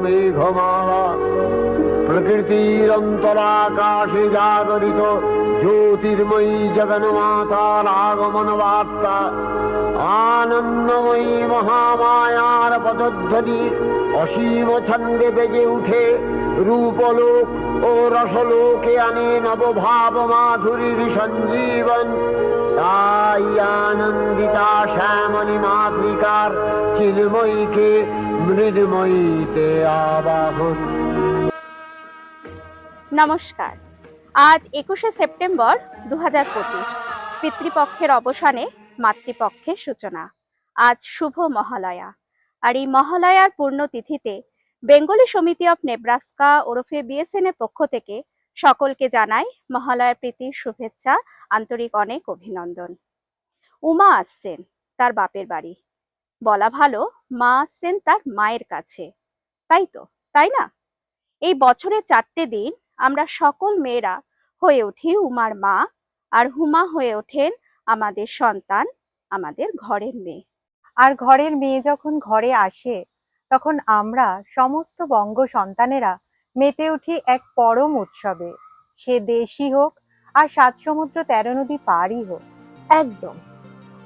মেঘমালা প্রকৃতির অন্তরাকাশে জাগরিত জ্যোতির্ময়ী জগন্মাতার আগমন বার্তা আনন্দময়ী মহামায়ার পদধ্বনি অসীম ছন্দে বেজে উঠে রূপলোক ও রসলোকে আনে নবভাব মাধুরীর সঞ্জীবন। তাই আনন্দিতা শ্যামলী মাতৃকার চিন্ময়ীকে মৃন্ময়ীতে আবাহন। নমস্কার। আজ 21শে সেপ্টেম্বর 2025। পিতৃপক্ষের অবসানে মাতৃপক্ষের সূচনা। আজ শুভ মহালয়া। আর এই মহালয়ার পূর্ণতিথিতে বেঙ্গলি সমিতি অফ নেব্রাস্কা ওরফে বিএসএন এর পক্ষ থেকে সকলকে জানাই মহালয়ার প্রীতির শুভেচ্ছা, আন্তরিক অনেক অভিনন্দন। উমা আসছেন তার বাপের বাড়ি, বলা ভালো মা আসছেন তার মায়ের কাছে, তাই তো, তাই না? এই বছরে 4টে দিন আমরা সকল মেয়েরা হয়ে উঠি উমার মা, আর হুমা হয়ে ওঠেন আমাদের সন্তান, আমাদের ঘরের মেয়ে। আর ঘরের মেয়ে যখন ঘরে আসে তখন আমরা সমস্ত বঙ্গ সন্তানেরা মেতে উঠি এক পরম উৎসবে, সে দেশই হোক আর 7 সমুদ্র 13 নদী পারই হোক। একদম।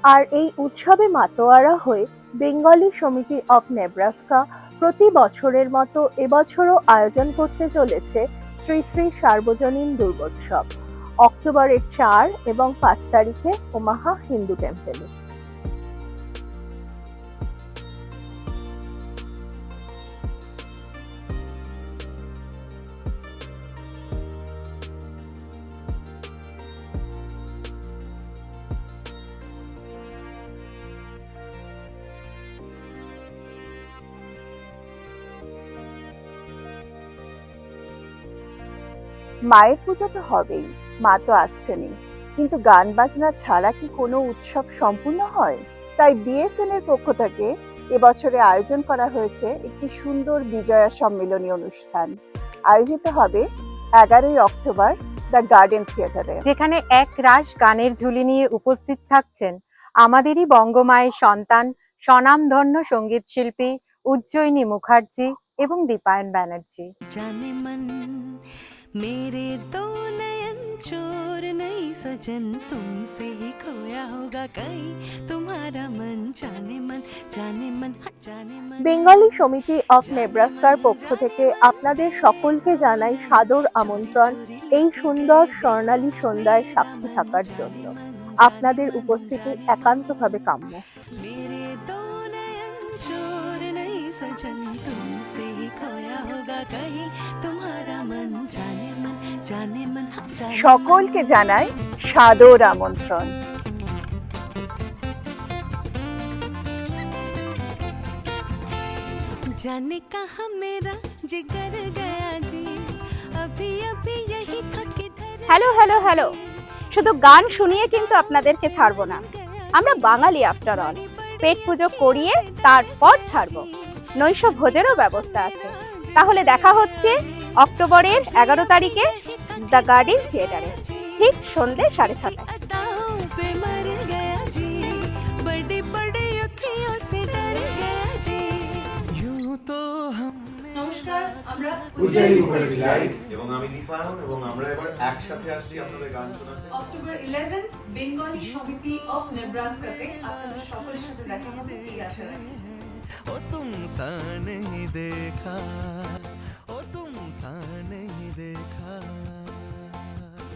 আর এই উৎসবে মাতোয়ারা হয়ে বেঙ্গলি সমিতি অফ নেব্রাস্কা প্রতি বছরের মতো এবছরও আয়োজন করতে চলেছে শ্রী শ্রী সার্বজনীন দুর্গোৎসব, অক্টোবরের 4 এবং 5 তারিখে ওমাহা হিন্দু টেম্পলে। মায়ের পূজা তো হবেই, মা তো আসছেনই, কিন্তু গান বাজনা ছাড়া কি কোনো উৎসব সম্পূর্ণ হয়? তাই বিএসএন এর পক্ষ থেকে এবছরে আয়োজন করা হয়েছে একটি সুন্দর বিজয়া সম্মেলনী অনুষ্ঠান। আয়োজিত হবে 11ই অক্টোবর দ্য গার্ডেন থিয়েটারে, যেখানে এক রাস গানের ঝুলি নিয়ে উপস্থিত থাকছেন আমাদেরই বঙ্গমায়ের সন্তান স্বনামধন্য সঙ্গীত শিল্পী উজ্জয়িনী মুখার্জি এবং দীপায়ন ব্যানার্জি। जाने मन मेरे दो नयन चोर नहीं सजन, तुमसे ही खोया होगा कहीं तुम्हारा मन, जाने मन जाने मन जाने मन। বেঙ্গলি সমিতি অফ নেব্রাস্কার পক্ষ থেকে আপনাদের সকলকে জানাই সাদর আমন্ত্রণ এই সুন্দর স্বর্ণালী সন্ধ্যায় সাক্ষী থাকার জন্য। আপনাদের উপস্থিতি একান্তভাবে কাম্য। मेरे दो नयन चोर नहीं सजन, तुमसे ही खोया होगा कहीं तुम्हारा मन, जाने मन जाने मन जाने। সকলকে জানাই সাদর আমন্ত্রণ। जाने कहाँ मेरा जिगर गया जी, अभी अभी यही था किधर। হ্যালো হ্যালো হ্যালো, শুধু গান শুনিয়ে কিন্তু আপনাদেরকে ছাড়বো না। আমরা বাঙালি আফটার অল, পেট পুজো করিয়ে তারপর ছাড়বো। নৈশ ভোজেরও ব্যবস্থা আছে। তাহলে দেখা হচ্ছে অক্টোবরের 11 তারিখে দ্য গার্ডেন থিয়েটারে, ঠিক সন্ধ্যে 6:30টায়। अदाओं पे मर गया जी, बड़ी बड़ी अखियों से डर गया जी, यूं तो हम। নমস্কার, আমরা উজ্জয়িনী মুখার্জি লাইভ এবং আমি দীপায়ন, এবং আমরা এবার একসাথে আসছি আপনাদের গান শোনাতে। অক্টোবর 11 বেঙ্গলি সমিতি অফ নেব্রাস্কাতে আপনাদের সকলের সাথে দেখা হবে এই আশা রাখি। ओ तुम सा नहीं देखा।